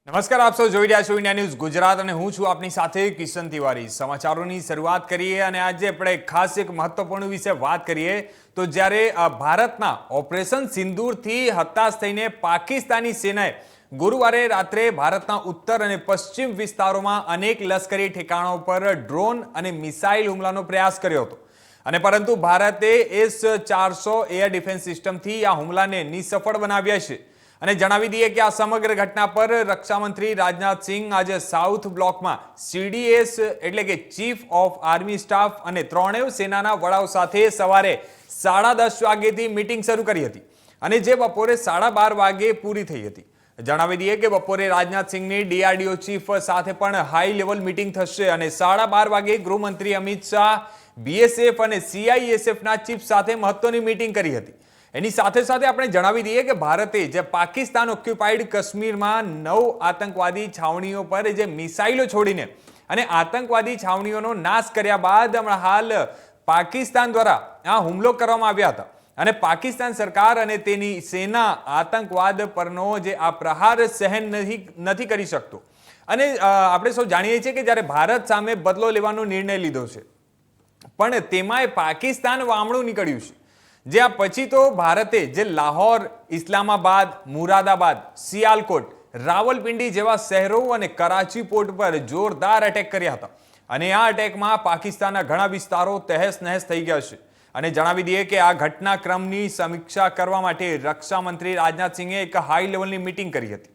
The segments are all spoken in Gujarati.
નમસ્કાર, આપ સૌ જોઈ રહ્યા છો ઇન્ડિયા ન્યૂઝ ગુજરાત અને હું છું આપની સાથે કિશન તિવારી। સમાચારોની શરૂઆત કરીએ અને આજે આપણે ખાસ એક મહત્વપૂર્ણ વિશે વાત કરીએ તો જ્યારે ભારતના ઓપરેશન સિંદૂરથી હતાશ થઈને પાકિસ્તાની સેનાએ ગુરુવારે રાત્રે ભારતના ઉત્તર અને પશ્ચિમ વિસ્તારોમાં અનેક લશ્કરી ઠેકાણો પર ડ્રોન અને મિસાઇલ હુમલાનો પ્રયાસ કર્યો હતો અને પરંતુ ભારતે S-400 એર ડિફેન્સ સિસ્ટમથી આ હુમલાને નિસફળ બનાવ્યા છે। અને જણાવી દઈએ કે આ સમગ્ર ઘટના પર રક્ષા મંત્રી રાજનાથ સિંહ આજે સાઉથ બ્લોકમાં CDS એટલે કે ચીફ ઓફ આર્મી સ્ટાફ અને ત્રણેય સેનાના વડાઓ સાથે સવારે 10:30 વાગ્યેથી મીટિંગ શરૂ કરી હતી અને જે બપોરે 12:30 વાગે પૂરી થઈ હતી। જણાવી દઈએ કે બપોરે રાજનાથ સિંહની DRDO ચીફ સાથે પણ હાઈ લેવલ મીટિંગ થશે અને 12:30 વાગે ગૃહમંત્રી અમિત શાહ BSF અને CISFના ચીફ સાથે મહત્વની મીટિંગ કરી હતી। એની સાથે સાથે આપણે જણાવી દઈએ કે ભારતે જે પાકિસ્તાન ઓક્યુપાઈડ કાશ્મીરમાં 9 આતંકવાદી છાવણીઓ પર જે મિસાઇલો છોડીને અને આતંકવાદી છાવણીઓનો નાશ કર્યા બાદ હમણાં હાલ પાકિસ્તાન દ્વારા આ હુમલો કરવામાં આવ્યા હતા અને પાકિસ્તાન સરકાર અને તેની સેના આતંકવાદ પરનો જે આ પ્રહાર સહન નથી કરી શકતો અને આપણે સૌ જાણીએ છીએ કે જ્યારે ભારત સામે બદલો લેવાનો નિર્ણય લીધો છે પણ તેમાંય પાકિસ્તાન વામણું નીકળ્યું છે। જ્યાં પછી તો ભારતે જે લાહોર, ઇસ્લામાબાદ, મુરાદાબાદ, સિયાલકોટ, રાવલપિંડી જેવા શહેરો અને કરાચી પોર્ટ પર જોરદાર અટેક કર્યા હતા અને આ અટેકમાં પાકિસ્તાનના ઘણા વિસ્તારો તહેસ નહેસ થઈ ગયા છે અને જણાવી દઈએ કે આ ઘટનાક્રમની સમીક્ષા કરવા માટે રક્ષા મંત્રી રાજનાથ સિંહે એક હાઈ લેવલની મીટિંગ કરી હતી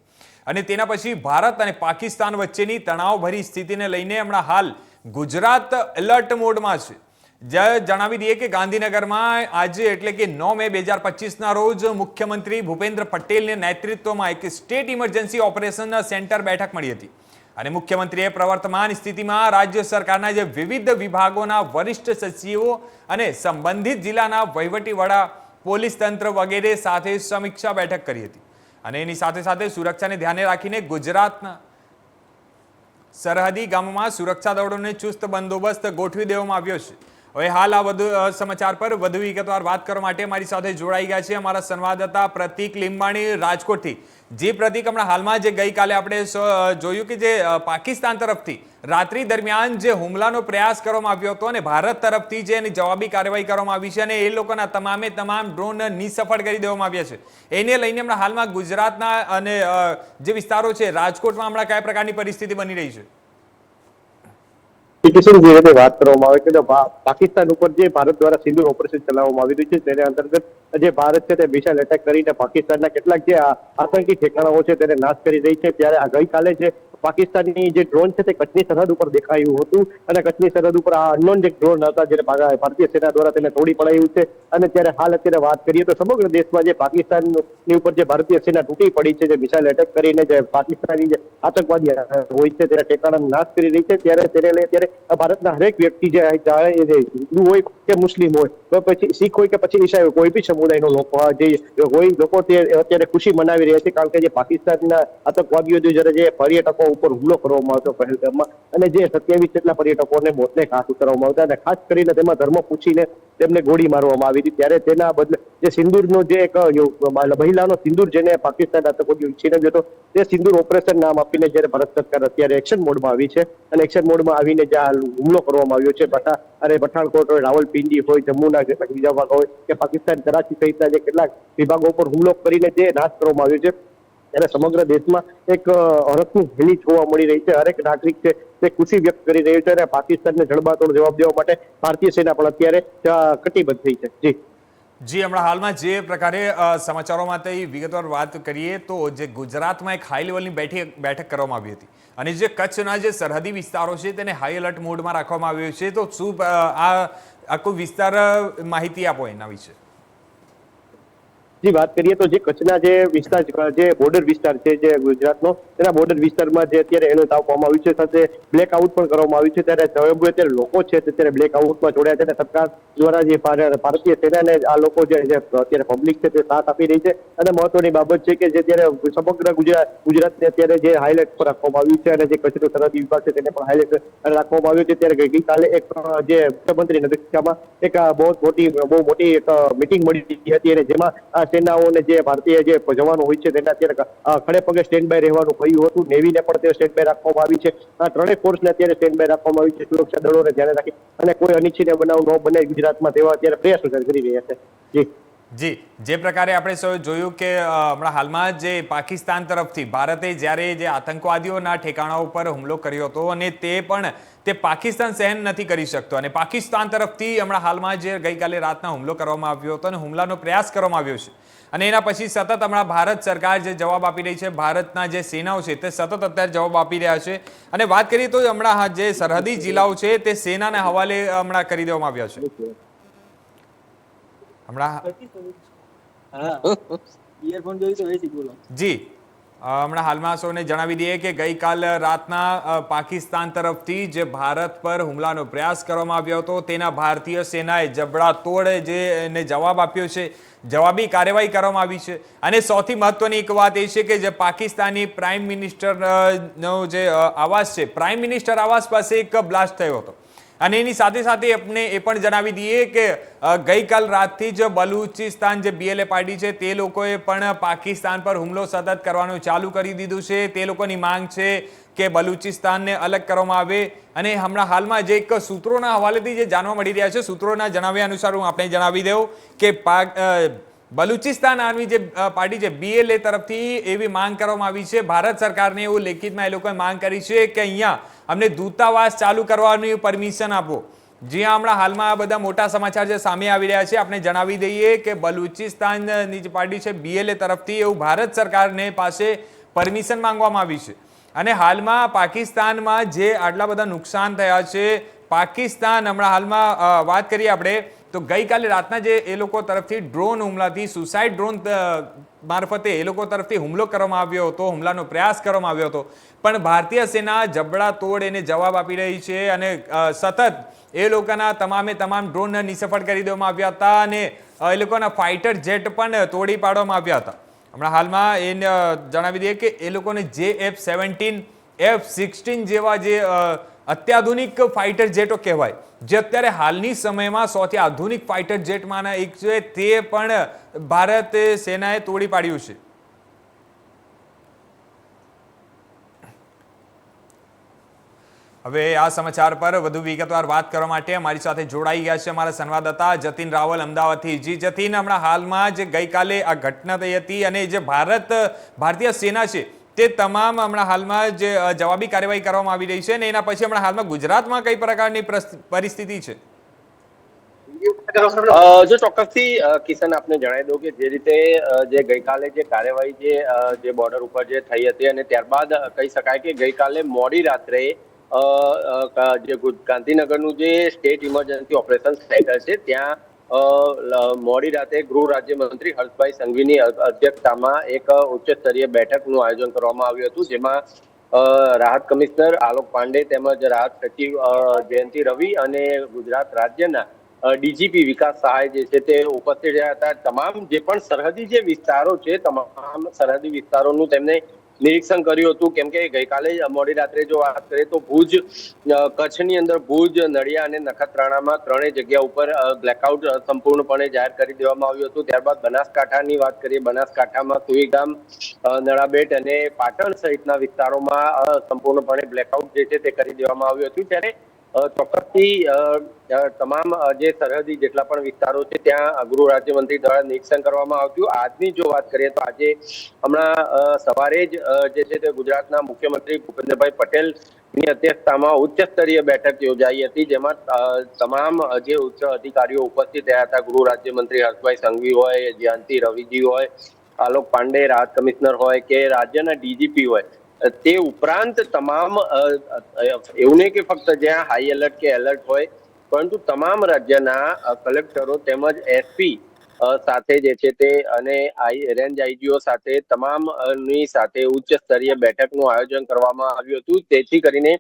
અને તેના પછી ભારત અને પાકિસ્તાન વચ્ચેની તણાવભરી સ્થિતિને લઈને હમણાં હાલ ગુજરાત એલર્ટ મોડમાં છે। જણાવી દઈએ કે ગાંધીનગરમાં આજે એટલે કે 9 મે 2025ના રોજ મુખ્યમંત્રી ભૂપેન્દ્ર પટેલના નેતૃત્વમાં એક સ્ટેટ ઇમરજન્સી ઓપરેશન સેન્ટર બેઠક મળી હતી અને મુખ્યમંત્રીએ પ્રવર્તમાન સ્થિતિમાં રાજ્ય સરકારના જે વિવિધ વિભાગોના વરિષ્ઠ સચિવો અને સંબંધિત જિલ્લાના વહીવટી વડા, પોલીસ તંત્ર વગેરે સાથે સમીક્ષા બેઠક કરી હતી અને એની સાથે સાથે સુરક્ષાને ધ્યાને રાખીને ગુજરાતના સરહદી ગામોમાં સુરક્ષા દળોને ચુસ્ત બંદોબસ્ત ગોઠવી દેવામાં આવ્યો છે। હવે હાલ આ વધુ સમાચાર પર વધુ વિગતવાર વાત કરવા માટે મારી સાથે જોડાઈ ગયા છે અમારા સંવાદદાતા પ્રતિક લીંબાણી રાજકોટથી। જે પ્રતિક, હમણાં હાલમાં જે ગઈકાલે આપણે જોયું કે જે પાકિસ્તાન તરફથી રાત્રિ દરમિયાન જે હુમલાનો પ્રયાસ કરવામાં આવ્યો હતો અને ભારત તરફથી જે એની જવાબી કાર્યવાહી કરવામાં આવી છે અને એ લોકોના તમામ ડ્રોન નિસફળ કરી દેવામાં આવ્યા છે, એને લઈને હમણાં હાલમાં ગુજરાતના અને જે વિસ્તારો છે રાજકોટમાં હમણાં કયા પ્રકારની પરિસ્થિતિ બની રહી છે? કિશન, જે રીતે વાત કરવામાં આવે કે પાકિસ્તાન ઉપર જે ભારત દ્વારા સિંદૂર ઓપરેશન ચલાવવામાં આવી રહ્યું છે તેને અંતર્ગત જે ભારત છે તે મિસાઇલ એટેક કરીને પાકિસ્તાનના કેટલાક જે આતંકી ઠેકાણાઓ છે તેને નાશ કરી રહી છે। ત્યારે આ ગઈકાલે જે પાકિસ્તાનની જે ડ્રોન છે તે કચ્છની સરહદ ઉપર દેખાયું હતું અને કચ્છની સરહદ ઉપર આ અનનોન જે ડ્રોન હતા જેને ભારતીય સેના દ્વારા તેને તોડી પડાયું છે અને ત્યારે હાલ અત્યારે વાત કરીએ તો સમગ્ર દેશમાં જે પાકિસ્તાનની ઉપર જે ભારતીય સેના તૂટી પડી છે, જે મિસાઇલ એટેક કરીને જે પાકિસ્તાની જે આતંકવાદી હોય છે તેના ઠેકાણાનો નાશ કરી રહી છે, ત્યારે તેને લઈ અત્યારે ભારતના હરેક વ્યક્તિ જે હિન્દુ હોય કે મુસ્લિમ હોય તો પછી શીખ હોય કે પછી ઈસાઈ હોય, કોઈ બી સમુદાયનો લોકો જે હોય લોકો તે અત્યારે ખુશી મનાવી રહ્યા છે કારણ કે જે પાકિસ્તાનના આતંકવાદીઓ જ્યારે જે પર્યટકો ઉપર હુમલો કરવામાં આવતો પહેલગામમાં અને જે 27 જેટલા પર્યટકોને મોતને ઘાટ ઉતારવામાં આવતા અને ખાસ કરીને તેમાં ધર્મ પૂછીને તેમને ગોળી મારવામાં આવી હતી, ત્યારે તેના બદલે જે સિંદૂરનો જે એક મહિલાનો સિંદૂર જેને પાકિસ્તાન આતંકવાદીઓ છીનવ્યો હતો તે સિંદૂર ઓપરેશન નામ આપીને જ્યારે ભારત સરકાર અત્યારે એક્શન મોડમાં આવી છે અને એક્શન મોડમાં આવીને જે હુમલો કરવામાં આવ્યો છે પઠાણકોટ હોય, રાવલપિંડી હોય, જમ્મુના કેટલાક બીજા ભાગો હોય કે પાકિસ્તાન કરાચી સહિતના જે કેટલાક વિભાગો પર હુમલો કરીને જે નાશ કરવામાં આવ્યો છે, ત્યારે સમગ્ર દેશમાં એક હરખની હેલી જોવા મળી રહી છે। હરેક નાગરિક છે તે ખુશી વ્યક્ત કરી રહ્યો છે અને પાકિસ્તાનને જડબાતોડ જવાબ દેવા માટે ભારતીય સેના પણ અત્યારે કટિબદ્ધ થઈ છે। જી, હમણાં હાલમાં જે પ્રકારે સમાચારો માટે વિગતવાર વાત કરીએ તો જે ગુજરાતમાં એક હાઈ લેવલની બેઠક કરવામાં આવી હતી અને જે કચ્છના જે સરહદી વિસ્તારો છે તેને હાઈ એલર્ટ મોડમાં રાખવામાં આવ્યો છે, તો શું આ આખો વિસ્તાર માહિતી આપો એના વિશે? જી, વાત કરીએ તો જે કચ્છના જે વિસ્તાર જે બોર્ડર વિસ્તાર છે જે ગુજરાતનો તેના બોર્ડર વિસ્તારમાં જે અત્યારે એલર્ટ આપવામાં આવ્યું છે, સાથે બ્લેકઆઉટ પણ કરવામાં આવ્યું છે, ત્યારે અત્યારે લોકો છે અત્યારે બ્લેકઆઉટમાં જોડાયા છે અને સરકાર દ્વારા જે ભારતીય સેનાને આ લોકો જે અત્યારે પબ્લિક છે તે સાથ આપી રહી છે અને મહત્વની બાબત છે કે જે અત્યારે સમગ્ર ગુજરાતને અત્યારે જે હાઈલાઇટ પર રાખવામાં આવ્યું છે અને જે કચ્છનો સરહદી વિભાગ છે તેને પણ હાઈલાઇટ રાખવામાં આવ્યું છે, ત્યારે ગઈકાલે એક જે મુખ્યમંત્રીની અધ્યક્ષતામાં એક બહુ મોટી એક મીટિંગ મળી હતી અને જેમાં સેનાઓને જે ભારતીય જે જવાનો હોય છે તેને અત્યારે ખડે પગે સ્ટેન્ડ બાય રહેવાનું કહ્યું હતું. નેવીને પણ તે સ્ટેન્ડ બાય રાખવામાં આવી છે. આ ત્રણેય ફોર્સને અત્યારે સ્ટેન્ડ બાય રાખવામાં આવી છે સુરક્ષા દળોને ધ્યાને રાખી, અને કોઈ અનિચ્છનીય બનાવ ન બને ગુજરાતમાં તેવા અત્યારે પ્રયાસો કરી રહ્યા છે. જી જી, જે પ્રકારે આપણે સૌ જોયું કે હમણાં હાલમાં જે પાકિસ્તાન તરફથી ભારતે જ્યારે જે આતંકવાદીઓના ઠેકાણાઓ પર હુમલો કર્યો હતો અને તે પાકિસ્તાન સહન નથી કરી શકતો, અને પાકિસ્તાન તરફથી હમણાં હાલમાં જે ગઈકાલે રાતના હુમલો કરવામાં આવ્યો હતો અને હુમલાનો પ્રયાસ કરવામાં આવ્યો છે, અને એના પછી સતત હમણાં ભારત સરકાર જે જવાબ આપી રહી છે, ભારતના જે સેનાઓ છે તે સતત અત્યારે જવાબ આપી રહ્યા છે. અને વાત કરીએ તો હમણાં જે સરહદી જિલ્લાઓ છે તે સેનાના હવાલે હમણાં કરી દેવામાં આવ્યા છે. હમણાં હાલમાં સૌને જણાવી દઈએ કે ગઈકાલ રાતના પાકિસ્તાન તરફથી જે ભારત પર હુમલાનો પ્રયાસ કરવામાં આવ્યો હતો તેના ભારતીય સેનાએ જબડાતોડ જે જવાબ આપ્યો છે, જવાબી કાર્યવાહી કરવામાં આવી છે. અને સૌથી મહત્વની એક વાત એ છે કે જે પાકિસ્તાની પ્રાઇમ મિનિસ્ટરનો જે આવાસ છે, પ્રાઇમ મિનિસ્ટર આવાસ પાસે એક બ્લાસ્ટ થયો હતો. અને એની સાથે સાથે આપણે એ પણ જણાવી દઈએ કે ગઈકાલ રાતથી જ બલુચિસ્તાન જે BLA પાર્ટી છે તે લોકોએ પણ પાકિસ્તાન પર હુમલો સતત કરવાનું ચાલુ કરી દીધું છે. તે લોકોની માંગ છે કે બલુચિસ્તાનને અલગ કરવામાં આવે. અને હમણાં હાલમાં જે એક સૂત્રોના હવાલેથી જે જાણવા મળી રહ્યા છે, સૂત્રોના જણાવ્યા અનુસાર હું આપણે જણાવી દઉં કે બલુચિસ્તાન આર્મી જે પાર્ટી છે BLA તરફથી એવી માંગ કરવામાં આવી છે ભારત સરકારને, એવું લેખિતમાં એ લોકોએ માંગ કરી છે કે અહીંયા અમને દૂતાવાસ ચાલુ કરવાની પરમિશન આપો. જ્યાં હમણાં હાલમાં આ બધા મોટા સમાચાર જે સામે આવી રહ્યા છે, આપણે જણાવી દઈએ કે બલુચિસ્તાનની જે પાર્ટી છે BLA તરફથી એવું ભારત સરકારને પાસે પરમિશન માંગવામાં આવી છે. અને હાલમાં પાકિસ્તાનમાં જે આટલા બધા નુકસાન થયા છે, પાકિસ્તાન હમણાં હાલમાં વાત કરીએ આપણે તો ગઈકાલે રાતના જે એ લોકો તરફથી ડ્રોન હુમલાથી, સુસાઇડ ડ્રોન મારફતે એ લોકો તરફથી હુમલો કરવામાં આવ્યો હતો, હુમલાનો પ્રયાસ કરવામાં આવ્યો હતો, પણ ભારતીય સેના જબડા તોડ એને જવાબ આપી રહી છે. અને સતત એ લોકોના તમામ ડ્રોન નિષ્ફળ કરી દેવામાં આવ્યા હતા, અને એ લોકોના ફાઇટર જેટ પણ તોડી પાડવામાં આવ્યા હતા. હમણાં હાલમાં એને જણાવી દઈએ કે એ લોકોને F-17, F-16 જેવા જે અત્યાધુનિક ફાઇટર જેટો કહેવાય, જે અત્યારે હાલની સમયમાં સૌથી આધુનિક ફાઇટર જેટમાંના એક છે, તે પણ ભારત સેનાએ તોડી પાડ્યું છે. હવે આ સમાચાર પર વધુ વિગતવાર વાત કરવા માટે અમારી સાથે જોડાઈ ગયા છે અમારા સંવાદદાતા જતીન રાવલ અમદાવાદથી. જી જતીન, હમણાં હાલમાં જે ગઈકાલે આ ઘટના થઈ હતી અને જે ભારતીય સેના છે તે તમામ હમણાં હાલમાં જે જવાબી કાર્યવાહી કરવામાં આવી રહી છે, અને એના પછી હમણાં હાલમાં ગુજરાતમાં કઈ પ્રકારની પરિસ્થિતિ છે? જો ચોક્કસથી કિશન આપને જણાવી દઉં કે જે રીતે જે ગઈકાલે જે કાર્યવાહી જે બોર્ડર ઉપર જે થઈ હતી, અને ત્યારબાદ કહી શકાય કે ગઈકાલે મોડી રાત્રે જે ગાંધીનગરનું જે સ્ટેટ ઇમરજન્સી ઓપરેશન સેન્ટર છે ત્યાં મોડી રાતે ગૃહ રાજ્યમંત્રી હર્ષભાઈ સંઘવીની અધ્યક્ષતામાં એક ઉચ્ચ સ્તરીય બેઠકનું આયોજન કરવામાં આવ્યું હતું, જેમાં રાહત કમિશનર આલોક પાંડે તેમજ રાહત સચિવ જયંતિ રવિ અને ગુજરાત રાજ્યના ડીજીપી વિકાસ સહાય જે છે તે ઉપસ્થિત રહ્યા હતા. તમામ જે પણ સરહદી જે વિસ્તારો છે, તમામ સરહદી વિસ્તારોનું તેમને નિરીક્ષણ કર્યું હતું. કેમ કે ગઈકાલે મોડી રાત્રે જો વાત કરીએ તો ભુજ, કચ્છની અંદર ભુજ, નડિયા અને નખત્રાણામાં ત્રણેય જગ્યા ઉપર બ્લેકઆઉટ સંપૂર્ણપણે જાહેર કરી દેવામાં આવ્યું હતું. ત્યારબાદ બનાસકાંઠાની વાત કરીએ, બનાસકાંઠામાં સુઈગામ, નળાબેટ અને પાટણ સહિતના વિસ્તારોમાં સંપૂર્ણપણે બ્લેકઆઉટ જે છે તે કરી દેવામાં આવ્યું હતું. ત્યારે ચોક્કસથી તમામ જે સરહદી જેટલા પણ વિસ્તારો છે ત્યાં ગૃહ રાજ્યમંત્રી દ્વારા નિરીક્ષણ કરવામાં આવ્યું. આજની જો વાત કરીએ તો આજે હમણાં સવારે જ જે છે તે ગુજરાતના મુખ્યમંત્રી ભૂપેન્દ્રભાઈ પટેલની અધ્યક્ષતામાં ઉચ્ચ સ્તરીય બેઠક યોજાઈ હતી, જેમાં તમામ જે ઉચ્ચ અધિકારીઓ ઉપસ્થિત રહ્યા હતા. ગૃહ રાજ્યમંત્રી હર્ષભાઈ સંઘવી હોય, જયંતિ રવિજી હોય, આલોક પાંડે રાહત કમિશનર હોય કે રાજ્યના ડીજીપી હોય, તે ઉપરાંત તમામ એવું નહીં કે ફક્ત જ્યાં હાઈ એલર્ટ કે એલર્ટ હોય, પરંતુ તમામ રાજ્યના કલેક્ટરો તેમજ SP સાથે જે છે તે અને રેન્જ આઈજીઓ સાથે તમામની સાથે ઉચ્ચ સ્તરીય બેઠકનું આયોજન કરવામાં આવ્યું હતું, જેથી કરીને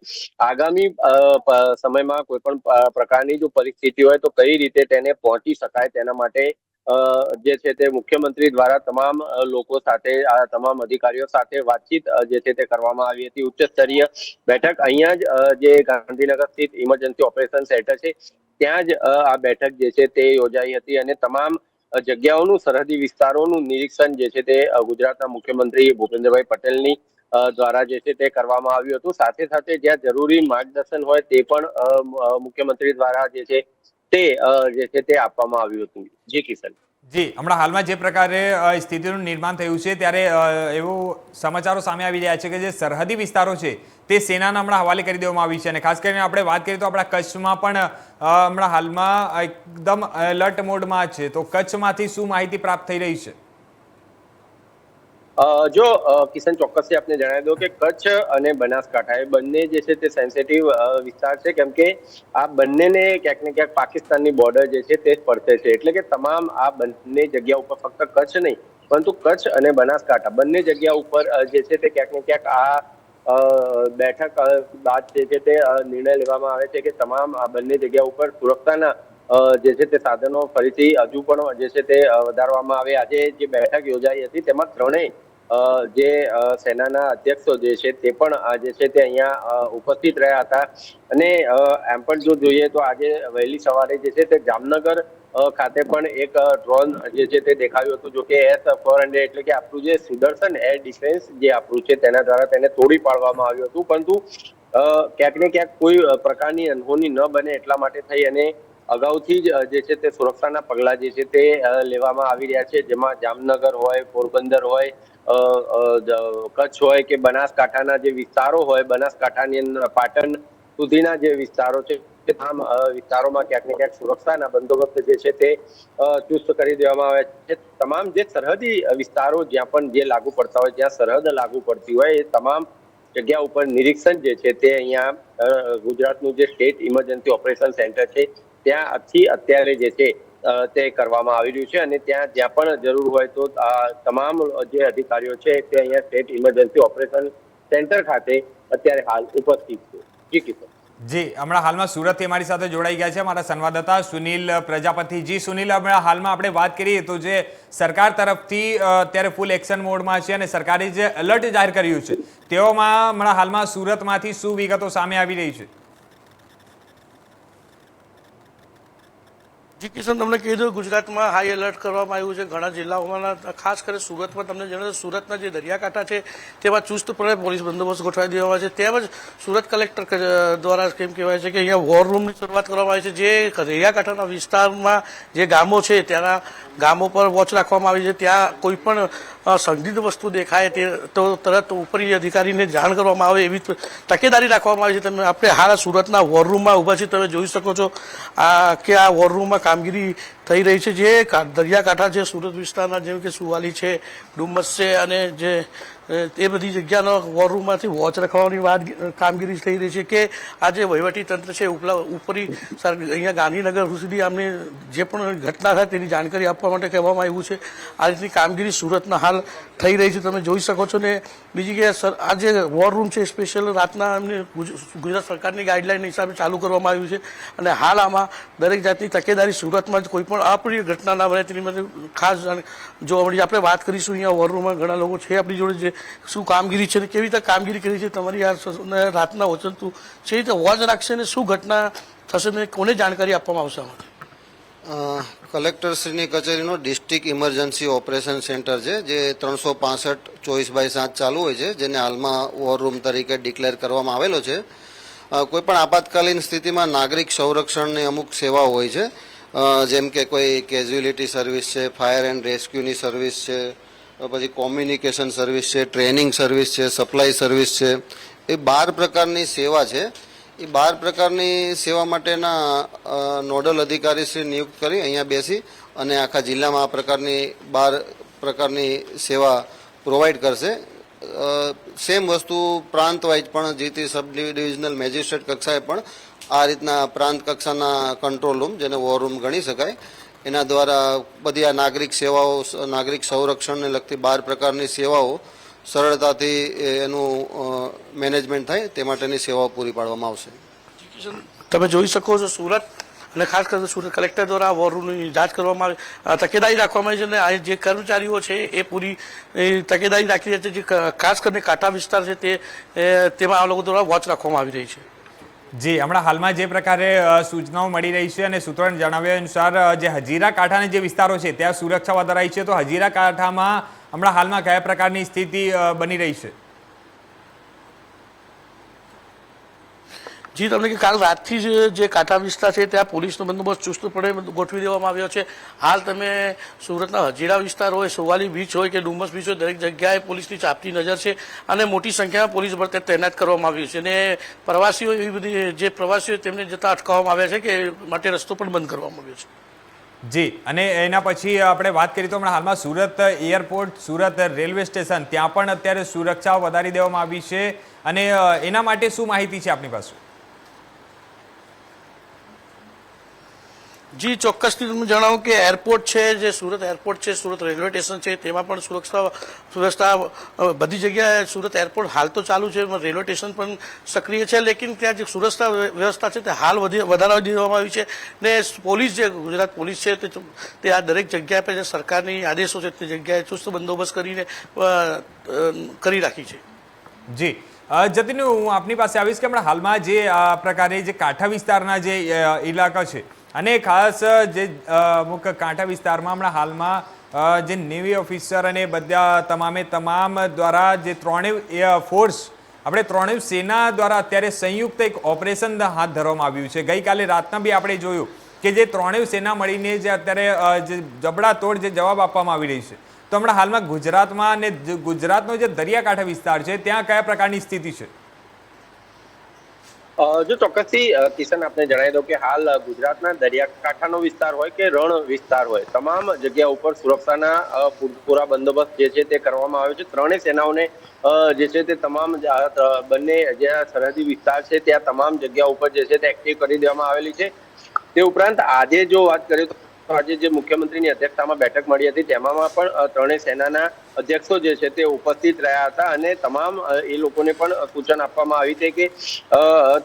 આગામી સમયમાં કોઈ પણ પ્રકારની જો પરિસ્થિતિ હોય તો કઈ રીતે તેને પહોંચી શકાય તેના માટે જે છે તે મુખ્યમંત્રી દ્વારા તમામ લોકો સાથે, આ તમામ અધિકારીઓ સાથે વાતચીત જે છે તે કરવામાં આવી હતી. ઉચ્ચ સ્તરીય બેઠક અહીંયા જ જે ગાંધીનગર સ્થિત ઇમરજન્સી ઓપરેશન સેન્ટર છે ત્યાં જ આ બેઠક જે છે તે યોજાઈ હતી, અને તમામ જગ્યાઓનું સરહદી વિસ્તારોનું નિરીક્ષણ જે છે તે ગુજરાતના મુખ્યમંત્રી ભૂપેન્દ્રભાઈ પટેલની દ્વારા જે છે તે કરવામાં આવ્યું હતું. સાથે સાથે જ્યાં જરૂરી માર્ગદર્શન હોય તે પણ મુખ્યમંત્રી દ્વારા જે છે તે આપવામાં આવ્યું હતું. જી કિશન. જી, હમણાં હાલમાં જે પ્રકારે સ્થિતિનું નિર્માણ થયું છે ત્યારે એવું સમાચારો સામે આવી રહ્યા છે કે જે સરહદી વિસ્તારો છે તે સેનાના હમણાં હવાલે કરી દેવામાં આવી છે. અને ખાસ કરીને આપણે વાત કરીએ તો આપણા કચ્છમાં પણ હમણાં હાલમાં એકદમ એલર્ટ મોડમાં છે. તો કચ્છમાંથી શું માહિતી પ્રાપ્ત થઈ રહી છે? જો કિશન ચોક્કસથી આપને જણાવી દો કે કચ્છ અને બનાસકાંઠા એ બંને જે છે તે સેન્સિટિવ વિસ્તાર છે, કેમ કે આ બંનેને ક્યાંક ને ક્યાંક પાકિસ્તાનની બોર્ડર જે છે તે સ્પર્શે છે. એટલે કે તમામ આ બંને જગ્યા ઉપર ફક્ત કચ્છ નહીં પરંતુ કચ્છ અને બનાસકાંઠા બંને જગ્યા ઉપર જે છે તે ક્યાંક ને ક્યાંક આ બેઠક બાદ જે છે તે નિર્ણય લેવામાં આવે છે કે તમામ આ બંને જગ્યા ઉપર સુરક્ષાના જે છે તે સાધનો ફરીથી હજુ પણ જે છે તે વધારવામાં આવે. આજે જે બેઠક યોજાઈ હતી તેમાં ત્રણેય જે સેનાના અધ્યક્ષો જે છે તે પણ જે છે તે અહીંયા ઉપસ્થિત રહ્યા હતા. અને એમ પણ જો જોઈએ તો આજે વહેલી સવારે જે છે તે જામનગર ખાતે પણ એક ડ્રોન જે છે તે દેખાયું હતું. જો કે S-400 એટલે કે આપણું જે સુદર્શન એર ડિફેન્સ જે આપણું છે તેના દ્વારા તેને તોડી પાડવામાં આવ્યું હતું. પરંતુ ક્યાંક ને ક્યાંક કોઈ પ્રકારની અનહોની ન બને એટલા માટે થઈ અને અગાઉથી જ જે છે તે સુરક્ષાના પગલા જે છે તે લેવામાં આવી રહ્યા છે. જેમાં જામનગર હોય, પોરબંદર હોય, કચ્છ હોય કે બનાસકાંઠાના જે વિસ્તારો હોય, બનાસકાંઠાની પાટણ સુધીના જે વિસ્તારો છે તે તમામ વિસ્તારોમાં ક્યાંક ને ક્યાંક સુરક્ષાના બંદોબસ્ત જે છે તે ચુસ્ત કરી દેવામાં આવે છે. તમામ જે સરહદી વિસ્તારો જ્યાં પણ જે લાગુ પડતા હોય, જ્યાં સરહદ લાગુ પડતી હોય એ તમામ જગ્યા ઉપર નિરીક્ષણ જે છે તે અહીંયા ગુજરાતનું જે સ્ટેટ ઇમરજન્સી ઓપરેશન સેન્ટર છે ત્યાંથી અત્યારે જે છે તે કરવામાં આવી રહ્યું છે. અને જ્યાં પણ જરૂર હોય તો તમામ જે અધિકારીઓ છે તે અહીંયા સ્ટેટ ઇમરજન્સી ઓપરેશન સેન્ટર ખાતે અત્યારે હાલ ઉપસ્થિત છે. જી કિશન. જી, હમણાં હાલમાં સુરતથી અમારી સાથે જોડાઈ ગયા છે અમારા સંવાદદાતા સુનિલ પ્રજાપતિ. જી સુનિલ, હમણાં હાલમાં આપણે વાત કરીએ તો જે સરકાર તરફથી અત્યારે ફૂલ એક્શન મોડમાં છે અને સરકારે જે એલર્ટ જાહેર કર્યું છે તેઓમાં હમણાં હાલમાં સુરતમાંથી શું વિગતો સામે આવી રહી છે? જી કિશન, તમને કીધું ગુજરાતમાં હાઈ એલર્ટ કરવામાં આવ્યું છે ઘણા જિલ્લાઓમાં. ખાસ કરીને સુરતમાં તમને જણાવ્યું સુરતના જે દરિયાકાંઠા છે તેમાં ચુસ્તપણે પોલીસ બંદોબસ્ત ગોઠવાઈ દેવામાં આવે છે. તેમજ સુરત કલેક્ટર દ્વારા કેમ કહેવાય છે કે અહીંયા વોર રૂમની શરૂઆત કરવામાં આવી છે. જે દરિયાકાંઠાના વિસ્તારમાં જે ગામો છે ત્યાંના ગામો પર વોચ રાખવામાં આવી છે. ત્યાં કોઈ પણ સંદિગ્ધ વસ્તુ દેખાય તો તરત ઉપરી અધિકારીને જાણ કરવામાં આવે એવી તકેદારી રાખવામાં આવી છે. તમે આપણે હાલ સુરતના વોર રૂમમાં ઊભા છીએ, તમે જોઈ શકો છો કે આ વોર રૂમમાં કામગીરી થઈ રહી છે. જે દરિયાકાંઠા છે સુરત વિસ્તારના, જેમ કે સુવાલી છે, ડુમસ છે અને જે એ બધી જગ્યાનો વોર રૂમમાંથી વોચ રાખવાની કામગીરી થઈ રહી છે. કે આ જે વહીવટી તંત્ર છે ઉપરી અહીંયા ગાંધીનગર સુધી આમને જે પણ ઘટના થાય તેની જાણકારી આપવા માટે કહેવામાં આવ્યું છે. આ રીતની કામગીરી સુરતના હાલ થઈ રહી છે, તમે જોઈ શકો છો. ને બીજી કે આ જે વોર રૂમ છે સ્પેશિયલ રાતના એમને ગુજરાત સરકારની ગાઈડલાઈન હિસાબે ચાલુ કરવામાં આવ્યું છે. અને હાલ આમાં દરેક જાતની તકેદારી સુરતમાં જ કોઈ પણ અપ્રિય ઘટના ના બને તેની માટે ખાસ જો આપણે વાત કરીશું અહીંયા વોર રૂમમાં ઘણા લોકો છે આપણી જોડે જે શું કામગીરી છે કેવી રીતે કામગીરી કરી છે તમારી આ રાતના ઓચંતું છે રીતે વોચ રાખશે ને શું ઘટના થશે ને કોને જાણકારી આપવામાં આવશે? કલેક્ટરશ્રીની કચેરીનો ડિસ્ટ્રિક્ટ ઇમરજન્સી ઓપરેશન સેન્ટર છે જે 365/24/7 ચાલુ હોય છે, જેને હાલમાં વોર રૂમ તરીકે ડિક્લેર કરવામાં આવેલો છે. કોઈપણ આપાતકાલીન સ્થિતિમાં નાગરિક સંરક્ષણની અમુક સેવાઓ હોય છે, જેમ કે કોઈ કેઝ્યુલિટી સર્વિસ છે, ફાયર એન્ડ રેસ્ક્યુની સર્વિસ છે, પછી કોમ્યુનિકેશન સર્વિસ છે, ટ્રેનિંગ સર્વિસ છે, સપ્લાય સર્વિસ છે. એ 12 પ્રકારની સેવા છે. એ 12 પ્રકારની સેવા માટેના નોડલ અધિકારીશ્રી નિયુક્ત કરી અહીંયા બેસી અને આખા જિલ્લામાં આ પ્રકારની 12 પ્રકારની સેવા પ્રોવાઈડ કરશે. સેમ વસ્તુ પ્રાંત વાઇઝ પણ જીતી સબ ડિવિઝનલ મેજિસ્ટ્રેટ કક્ષાએ પણ આ રીતના પ્રાંત કક્ષાના કંટ્રોલ રૂમ, જેને વોર રૂમ ગણી શકાય, એના દ્વારા બધી આ નાગરિક સેવાઓ, નાગરિક સંરક્ષણને લગતી 12 પ્રકારની સેવાઓ સરળતાથી એનું મેનેજમેન્ટ થાય તે માટેની સેવાઓ પૂરી પાડવામાં આવશે. તમે જોઈ શકો છો સુરત અને ખાસ કરીને સુરત કલેક્ટર દ્વારા વોર રૂમની જાંચ કરવામાં આવી, તકેદારી રાખવામાં આવી છે. અને જે કર્મચારીઓ છે એ પૂરી તકેદારી રાખી રહ્યા છે. જે ખાસ કરીને કાંઠા વિસ્તાર છે તેમાં આ લોકો દ્વારા વોચ રાખવામાં આવી રહી છે. જી, હમણાં હાલમાં જે પ્રકારે સૂચનાઓ મળી રહી છે અને સૂત્રોને જણાવ્યા અનુસાર જે હજીરા કાંઠાના જે વિસ્તારો છે ત્યાં સુરક્ષા વધારાઈ છે, તો હજીરા કાંઠામાં હમણાં હાલમાં કયા પ્રકારની સ્થિતિ બની રહી છે? જી, તમને કે કાલ રાતથી જ જે કાંઠા વિસ્તાર છે ત્યાં પોલીસનો બંદોબસ્ત ચુસ્તપણે ગોઠવી દેવામાં આવ્યો છે. હાલ તમે સુરતના હજીરા વિસ્તાર હોય, સુવાલી બીચ હોય કે ડુમસ બીચ હોય, દરેક જગ્યાએ પોલીસની ચાંપતી નજર છે અને મોટી સંખ્યામાં પોલીસ બળ તૈનાત કરવામાં આવ્યું છે. અને પ્રવાસીઓ એવી બધી જે પ્રવાસીઓ તેમને જતા અટકાવવામાં આવ્યા છે કે માટે રસ્તો પણ બંધ કરવામાં આવ્યો છે. જી, અને એના પછી આપણે વાત કરીએ તો હમણાં હાલમાં Surat airport, Surat railway station ત્યાં પણ અત્યારે સુરક્ષા વધારી દેવામાં આવી છે, અને એના માટે શું માહિતી છે આપની પાસે? જી, ચોક્કસથી તમને જણાવું કે એરપોર્ટ છે, જે સુરત એરપોર્ટ છે, સુરત રેલવે સ્ટેશન છે, તેમાં પણ સુરક્ષા બધી જગ્યાએ સુરત એરપોર્ટ હાલ તો ચાલુ છે, રેલવે સ્ટેશન પણ સક્રિય છે, લેકિન ત્યાં જે સુરક્ષા વ્યવસ્થા છે તે હાલ વધારવા દેવામાં આવી છે. ને પોલીસ જે ગુજરાત પોલીસ છે તે આ દરેક જગ્યા પર જે સરકારની આદેશો છે તે જગ્યાએ ચુસ્ત બંદોબસ્ત કરીને કરી રાખી છે. જી, જતીન, હું આપની પાસે આવીશ કે હમણાં હાલમાં જે આ પ્રકારે જે કાંઠા વિસ્તારના જે ઇલાકા છે અને ખાસ જે અમુક કાંઠા વિસ્તારમાં હમણાં હાલમાં જે નેવી ઓફિસર અને બધા તમામ દ્વારા જે ત્રણેય ફોર્સ, આપણે ત્રણેય સેના દ્વારા અત્યારે સંયુક્ત એક ઓપરેશન હાથ ધરવામાં આવ્યું છે. ગઈકાલે રાતના બી આપણે જોયું કે જે ત્રણેય સેના મળીને જે અત્યારે જે જબડાતોડ જે જવાબ આપવામાં આવી રહી છે, તો હમણાં હાલમાં ગુજરાતમાં અને ગુજરાતનો જે દરિયાકાંઠા વિસ્તાર છે ત્યાં કયા પ્રકારની સ્થિતિ છે? જો ચોક્કસથી કિશન આપને જણાવી દઉં કે હાલ ગુજરાતના દરિયાકાંઠાનો વિસ્તાર હોય કે રણ વિસ્તાર હોય, તમામ જગ્યા ઉપર સુરક્ષાના પૂરા બંદોબસ્ત જે છે તે કરવામાં આવ્યો છે. ત્રણેય સેનાઓને જે છે તે તમામ બંને જે સરહદી વિસ્તાર છે ત્યાં તમામ જગ્યા ઉપર જે છે તે એક્ટિવ કરી દેવામાં આવેલી છે. તે ઉપરાંત આજે જો વાત કરીએ તો આજે જે મુખ્યમંત્રીની અધ્યક્ષતામાં બેઠક મળી હતી તેમાં પણ ત્રણેય સેનાના અધ્યક્ષો જે છે તે ઉપસ્થિત રહ્યા હતા, અને તમામ એ લોકોને પણ સૂચન આપવામાં આવી છે કે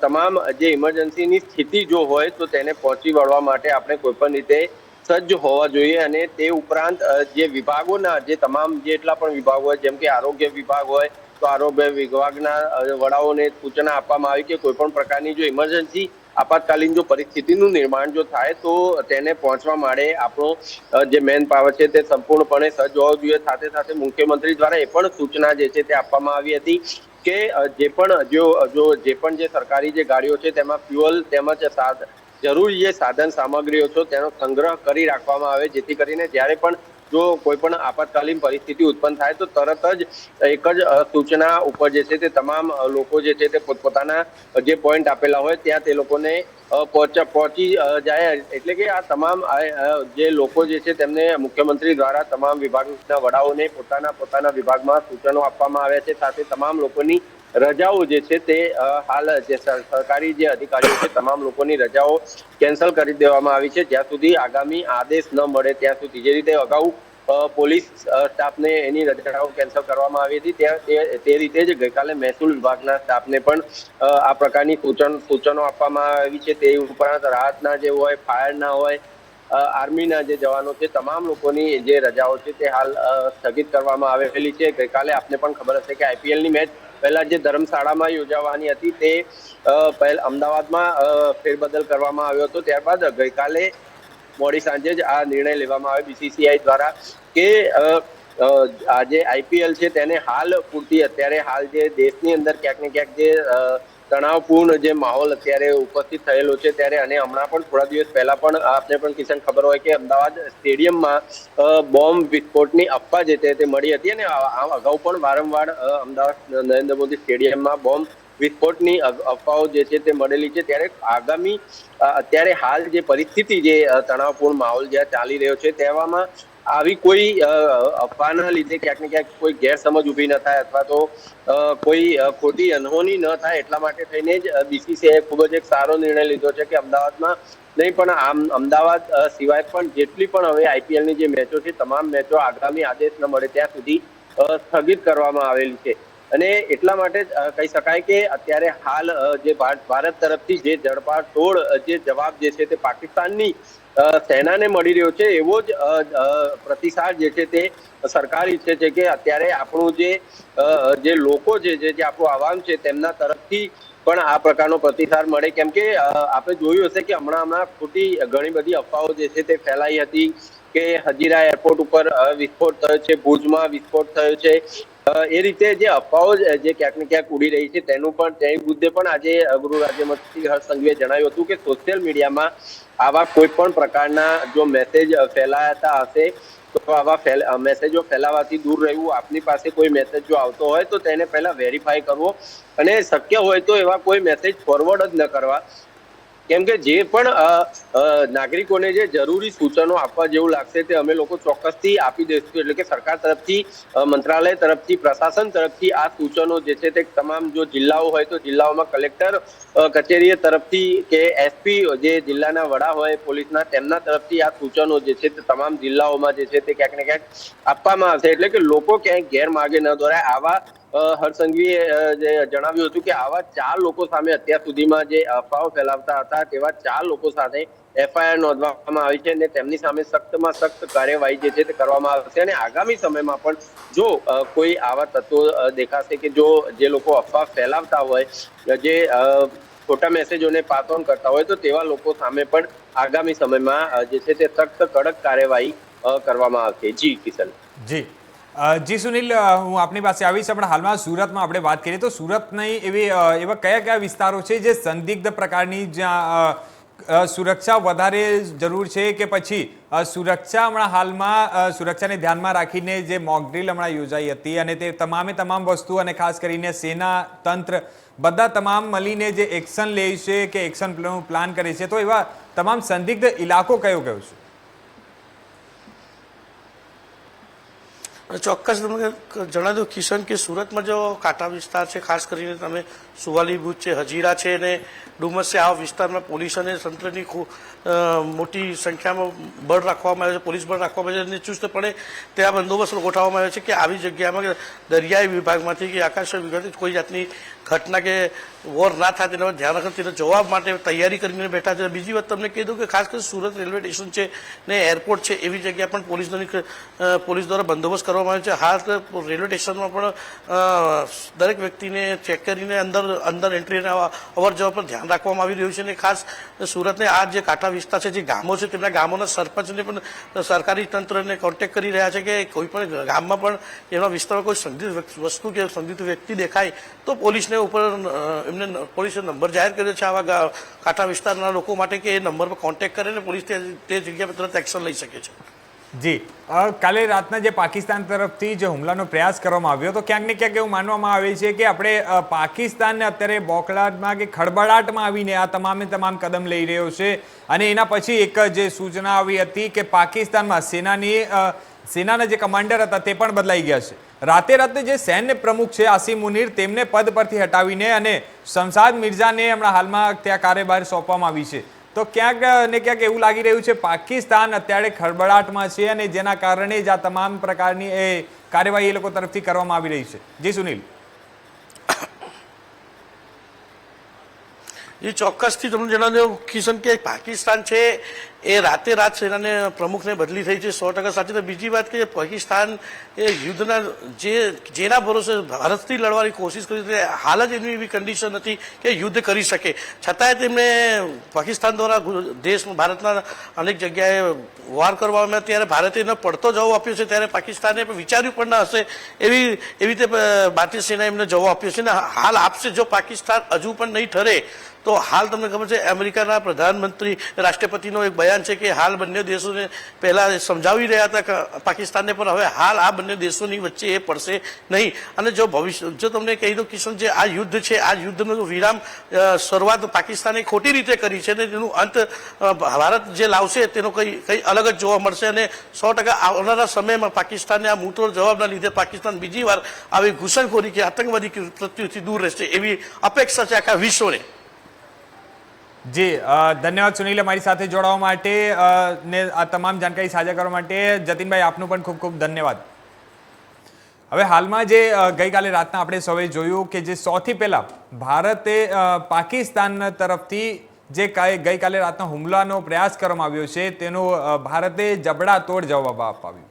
તમામ જે ઇમરજન્સીની સ્થિતિ જો હોય તો તેને પહોંચી વળવા માટે આપણે કોઈ પણ રીતે સજ્જ હોવા જોઈએ. અને તે ઉપરાંત જે વિભાગોના જે તમામ જેટલા પણ વિભાગ હોય, જેમ કે આરોગ્ય વિભાગ હોય તો આરોગ્ય વિભાગના વડાઓને સૂચના આપવામાં આવી કે કોઈ પણ પ્રકારની જો ઇમરજન્સી આપાતકાલીન જો પરિસ્થિતિનું નિર્માણ જો થાય તો તેને પહોંચવા માટે આપણો જે મેન પાવર છે તે સંપૂર્ણપણે સજ્જ હોવો જોઈએ. સાથે સાથે મુખ્યમંત્રી દ્વારા એ પણ સૂચના જે છે તે આપવામાં આવી હતી કે જે પણ જે સરકારી જે ગાડીઓ છે તેમાં ફ્યુઅલ તેમજ જરૂરી જે સાધન સામગ્રીઓ છે તેનો સંગ્રહ કરી રાખવામાં આવે, જેથી કરીને જ્યારે પણ જો કોઈ પણ આપાતકાલીન પરિસ્થિતિ ઉત્પન્ન થાય તો તરત જ એક જ સૂચના ઉપર જે છે તે તમામ લોકો જે છે તે પોતપોતાના જે પોઈન્ટ આપેલા હોય ત્યાં તે લોકોને પહોંચી જાય. એટલે કે આ તમામ જે લોકો જે છે તેમને મુખ્યમંત્રી દ્વારા તમામ વિભાગના વડાઓને પોતાના વિભાગમાં સૂચનો આપવામાં આવ્યા છે. સાથે તમામ લોકોની રજાઓ જે છે તે હાલ જે સરકારી જે અધિકારીઓ છે તમામ લોકોની રજાઓ કેન્સલ કરી દેવામાં આવી છે, જ્યાં સુધી આગામી આદેશ ન મળે ત્યાં સુધી. જે રીતે અગાઉ પોલીસ સ્ટાફને એની રજાઓ કેન્સલ કરવામાં આવી હતી તે રીતે જ ગઈકાલે મહેસૂલ વિભાગના સ્ટાફને પણ આ પ્રકારની સૂચનો આપવામાં આવી છે. તે ઉપરાંત રાહતના જે હોય, ફાયરના હોય, આર્મીના જે જવાનો છે તમામ લોકોની જે રજાઓ છે તે હાલ સ્થગિત કરવામાં આવેલી છે. ગઈકાલે આપને પણ ખબર હશે કે આઈપીએલની મેચ પહેલા જે ધર્મશાળામાં યોજાવાની હતી તે અમદાવાદમાં ફેરબદલ કરવામાં આવ્યો હતો. ત્યારબાદ ગઈકાલે મોડી સાંજે જ આ નિર્ણય લેવામાં આવ્યો બીસીસીઆઈ દ્વારા કે આજે આઈપીએલ છે તેને હાલ પૂરતી અત્યારે હાલ જે દેશની અંદર ક્યાંક ને ક્યાંક જે તણાવપૂર્ણ જે માહોલ અત્યારે ઉપસ્થિત થયેલો છે ત્યારે, અને હમણાં પણ થોડા દિવસ પહેલા પણ આપને પણ કિશન ખબર હોય કે અમદાવાદ સ્ટેડિયમમાં બોમ્બ વિસ્ફોટની અફવા જે તે મળી હતી, અને અગાઉ પણ વારંવાર અમદાવાદ નરેન્દ્ર મોદી સ્ટેડિયમમાં બોમ્બ વિસ્ફોટની અફવાઓ જે છે તે મળેલી છે. ત્યારે અત્યારે હાલ જે પરિસ્થિતિ જે તણાવપૂર્ણ માહોલ જ્યાં ચાલી રહ્યો છે તેવામાં આવી કોઈ અફવાના લીધે ક્યાંક ને ક્યાંક કોઈ ગેરસમજ ઊભી ન થાય અથવા તો કોઈ ખોટી અનહોની ન થાય એટલા માટે થઈને જ બીસીસીઆઈએ ખૂબ જ એક સારો નિર્ણય લીધો છે કે અમદાવાદમાં નહીં પણ અમદાવાદ સિવાય પણ જેટલી પણ હવે આઈપીએલની જે મેચો છે તમામ મેચો આગામી આદેશ ન મળે ત્યાં સુધી સ્થગિત કરવામાં આવેલી છે. અને એટલા માટે જ કહી શકાય કે અત્યારે હાલ જે ભારત તરફથી જે જડબાતોડ જે જવાબ જે છે તે પાકિસ્તાનની સેનાને મળી રહ્યો છે, એવો જ પ્રતિસાદ જે છે તે સરકાર ઈચ્છે છે કે અત્યારે આપણું જે લોકો છે, જે આપણું આવામ છે, તેમના તરફથી પણ આ પ્રકારનો પ્રતિસાદ મળે. કેમ કે આપણે જોયું હશે કે હમણાં ખોટી ઘણી બધી અફવાઓ જે છે તે ફેલાઈ હતી કે હજીરા એરપોર્ટ ઉપર વિસ્ફોટ થયો છે, ભુજમાં વિસ્ફોટ થયો છે. એ રીતે જે અફવાઓ જે ક્યાંક ને ક્યાંક ઉડી રહી છે તેની મુદ્દે પણ આજે ગૃહ રાજ્યમંત્રી હર્ષ સંઘવીએ જણાવ્યું હતું કે સોશિયલ મીડિયામાં આવા કોઈ પણ પ્રકારના જો મેસેજ ફેલાતા હશે તો આવા મેસેજો ફેલાવાથી દૂર રહેવું. આપની પાસે કોઈ મેસેજ જો આવતો હોય તો તેને પહેલા વેરીફાઈ કરવો અને શક્ય હોય તો એવા કોઈ મેસેજ ફોરવર્ડ જ ન કરવા. કેમ કે જે પણ નાગરિકોને જે જરૂરી સૂચનો આપવા જેવું લાગશે તે અમે લોકો ચોક્કસથી આપી દઈશું. એટલે કે સરકાર તરફથી, મંત્રાલય તરફથી, પ્રશાસન તરફથી આ સૂચનો જે છે તે તમામ, જો જિલ્લાઓ હોય તો જિલ્લાઓમાં કલેક્ટર કચેરી તરફથી કે એસપી જે જિલ્લાના વડા હોય પોલીસના, તેમના તરફથી આ સૂચનો જે છે તે તમામ જિલ્લાઓમાં જે છે તે ક્યાંક ને ક્યાંક આપવામાં આવશે. એટલે કે લોકો ક્યાંય ગેરમાર્ગે ન દોરાય. આવા હર્ષ સંઘવીએ જણાવ્યું હતું કે આવા 4 લોકો સામે અત્યાર સુધીમાં જે અફવાઓ ફેલાવતા હતા તેવા 4 લોકો સાથે એફઆઈઆર નોંધવામાં આવી છે અને તેમની સામે સખ્તમાં સખ્ત કાર્યવાહી જે છે તે કરવામાં આવશે. અને આગામી સમયમાં પણ જો કોઈ આવા તત્વો દેખાશે કે જો જે લોકો અફવા ફેલાવતા હોય, જે ખોટા મેસેજોને પાસ ઓન કરતા હોય, તો તેવા લોકો સામે પણ આગામી સમયમાં જે છે તે સખ્ત કડક કાર્યવાહી કરવામાં આવશે. જી કિશન. જી જી સુનિલ, હું આપની પાસે આવીશ. પણ હાલમાં સુરતમાં આપણે વાત કરીએ તો સુરતની એવા કયા વિસ્તારો છે જે સંદિગ્ધ પ્રકારની, જ્યાં સુરક્ષા વધારે જરૂર છે, કે પછી સુરક્ષા હમણાં હાલમાં સુરક્ષાને ધ્યાનમાં રાખીને જે મોક ડ્રીલ હમણાં યોજાઈ હતી અને તે તમામ વસ્તુ અને ખાસ કરીને સેના, તંત્ર બધા તમામ મળીને જે એક્શન લે છે કે એક્શન પ્લાન કરે છે, તો એવા તમામ સંદિગ્ધ ઇલાકો કયો છે? ચોક્કસ તમને જણાવી દઉં કિશન કે સુરતમાં જો કાંઠા વિસ્તાર છે, ખાસ કરીને તમે સુવાલી ભુજ છે, હજીરા છે અને ડુમસ છે, આ વિસ્તારમાં પોલીસ અને તંત્રની મોટી સંખ્યામાં બળ રાખવામાં આવે છે, પોલીસ બળ રાખવામાં આવે છે અને ચુસ્તપણે ત્યાં બંદોબસ્ત ગોઠવવામાં આવે છે કે આવી જગ્યામાં દરિયાઈ વિભાગમાંથી કે આકાશી વિભાગથી કોઈ જાતની ઘટના કે વોર ના થાય તેના પર ધ્યાન રાખે, તેનો જવાબ માટે તૈયારી કરીને બેઠા છે. બીજી વાત તમને કહી દઉં કે ખાસ કરીને સુરત રેલવે સ્ટેશન છે ને એરપોર્ટ છે, એવી જગ્યા પણ પોલીસ દ્વારા બંદોબસ્ત કરવામાં આવે છે. હાલ રેલવે સ્ટેશનમાં પણ દરેક વ્યક્તિને ચેક કરીને અંદર એન્ટ્રી અને અવર જવર પર ધ્યાન રાખવામાં આવી રહ્યું છે. અને ખાસ સુરતને આ જે કાંઠા વિસ્તાર છે, જે ગામો છે, તેમના ગામોના સરપંચને પણ સરકારી તંત્રને કોન્ટેક્ટ કરી રહ્યા છે કે કોઈ પણ ગામમાં પણ એના વિસ્તારમાં કોઈ સંદિગ્ધ વસ્તુ કે સંદિગ્ધ વ્યક્તિ દેખાય તો પોલીસને ઉપર એમને પોલીસે નંબર જાહેર કર્યો છે આવા કાંઠા વિસ્તારના લોકો માટે કે એ નંબર પર કોન્ટેક્ટ કરે ને પોલીસ તે જગ્યા પર તરત એક્શન લઈ શકે છે. જી, કાલે રાતના જે પાકિસ્તાન તરફથી જે હુમલાનો પ્રયાસ કરવામાં આવ્યો તો ક્યાંક ને ક્યાંક એવું માનવામાં આવે છે કે આપણે પાકિસ્તાનને અત્યારે બોખલાટમાં કે ખળબળાટમાં આવીને આ તમામ કદમ લઈ રહ્યો છે. અને એના પછી એક જે સૂચના આવી હતી કે પાકિસ્તાનમાં સેનાના જે કમાન્ડર હતા તે પણ બદલાઈ ગયા છે. રાતે જે સૈન્ય પ્રમુખ છે આસિમ મુનીર, તેમને પદ પરથી હટાવીને અને શમશાદ મિર્ઝાને હમણાં હાલમાં ત્યાં કાર્યભાર સોંપવામાં આવી છે. તો ક્યાંક ને ક્યાંક એવું લાગી રહ્યું છે પાકિસ્તાન અત્યારે ખળબળાટમાં છે અને જેના કારણે જ આ તમામ પ્રકારની એ કાર્યવાહી એ લોકો તરફથી કરવામાં આવી રહી છે. જી સુનિલ. એ ચોક્કસથી તમને જણાવી દઉં કિશન કે પાકિસ્તાન છે એ રાત સેનાને પ્રમુખને બદલી થઈ છે, 100% સાચી. તો બીજી વાત કે પાકિસ્તાન એ યુદ્ધના જેના ભરોસે ભારતથી લડવાની કોશિશ કરી હતી, હાલ જ એની એવી કન્ડિશન હતી કે યુદ્ધ કરી શકે, છતાંય તેમને પાકિસ્તાન દ્વારા ભારતના અનેક જગ્યાએ વાર કરવામાં, ત્યારે ભારતે એનો પડતો જવાબ આપ્યો છે. ત્યારે પાકિસ્તાને વિચાર્યું પણ ન હશે એવી રીતે ભારતીય સેનાએ એમને જવાબ આપ્યો છે ને હાલ આપશે. જો પાકિસ્તાન હજુ પણ નહીં ઠરે તો હાલ તમને ખબર છે અમેરિકાના પ્રધાનમંત્રી રાષ્ટ્રપતિનો એક બયાન છે કે હાલ બંને દેશોને પહેલા સમજાવી રહ્યા હતા પાકિસ્તાનને, પણ હવે હાલ આ બંને દેશોની વચ્ચે એ પડશે નહીં. અને જો તમને કહી દઉં કિશન, જે આ યુદ્ધ છે, આ યુદ્ધનો વિરામ શરૂઆત પાકિસ્તાને ખોટી રીતે કરી છે અને તેનું અંત ભારત જે લાવશે તેનો કંઈ અલગ જ જોવા મળશે. અને 100% આવનારા સમયમાં પાકિસ્તાનને આ મુંહતોડ જવાબના લીધે પાકિસ્તાન બીજી વાર આવી ઘૂસણખોરી કે આતંકવાદી પ્રવૃત્તિઓથી દૂર રહેશે એવી અપેક્ષા છે આખા વિશ્વને. જી, ધન્યવાદ સુનિલ અમારી સાથે જોડાવા માટે ને આ તમામ જાણકારી સાझा કરવા માટે. જતીનભાઈ, આપનું પણ ખૂબ ખૂબ ધન્યવાદ. હવે હાલમાં જે ગઈકાલે રાતના આપણે સૌએ જોયું કે જે સૌથી પહેલા ભારતે પાકિસ્તાન તરફથી જે ગઈકાલે રાતના હુમલાનો પ્રયાસ કરવામાં આવ્યો છે તેનો ભારતે જબડાતોડ જવાબ આપ્યો.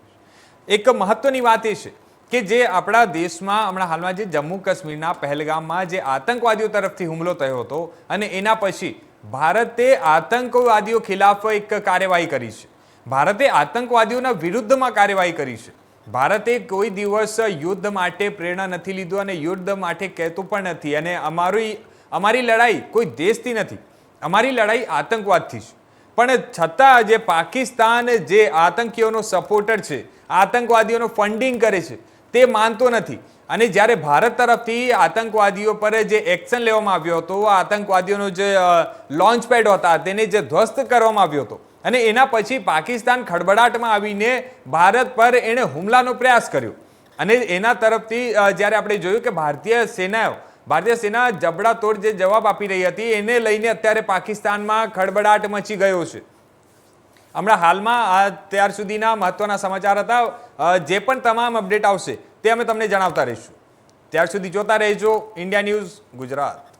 એક મહત્વની વાત એ છે કે જે આપણા દેશમાં હમણાં હાલમાં જે જમ્મુ કાશ્મીરના પહેલગામમાં જે આતંકવાદીઓ તરફથી હુમલો થયો હતો અને એના પછી ભારતે આતંકવાદીઓ ખિલાફ એક કાર્યવાહી કરી છે. ભારતે આતંકવાદીઓના વિરુદ્ધમાં કાર્યવાહી કરી છે. ભારતે કોઈ દિવસ યુદ્ધ માટે પ્રેરણા નથી લીધું અને યુદ્ધ માટે કહેતું પણ નથી. અને અમારી લડાઈ કોઈ દેશથી નથી, અમારી લડાઈ આતંકવાદથી છે. પણ છતાં જે પાકિસ્તાન જે આતંકીઓનો સપોર્ટર છે, આતંકવાદીઓનો ફંડિંગ કરે છે, તે માનતો નથી. અને જ્યારે ભારત તરફથી આતંકવાદીઓ પર જે એક્શન લેવામાં આવ્યો હતો, આતંકવાદીઓનો જે લોન્ચ પેડ હતા તેને જે ધ્વસ્ત કરવામાં આવ્યો હતો, અને એના પછી પાકિસ્તાન ખડબડાટમાં આવીને ભારત પર એણે હુમલાનો પ્રયાસ કર્યો. અને એના તરફથી જ્યારે આપણે જોયું કે ભારતીય સેના જબડાતોડ જે જવાબ આપી રહી હતી, એને લઈને અત્યારે પાકિસ્તાનમાં ખડબડાટ મચી ગયો છે. હમણાં હાલમાં ત્યાર સુધીના મહત્વના સમાચાર હતા. જે પણ તમામ અપડેટ આવશે તે અમે તમને જણાવતા રહીશું. ત્યાર સુધી જોતા રહેજો ઇન્ડિયા ન્યૂઝ ગુજરાત.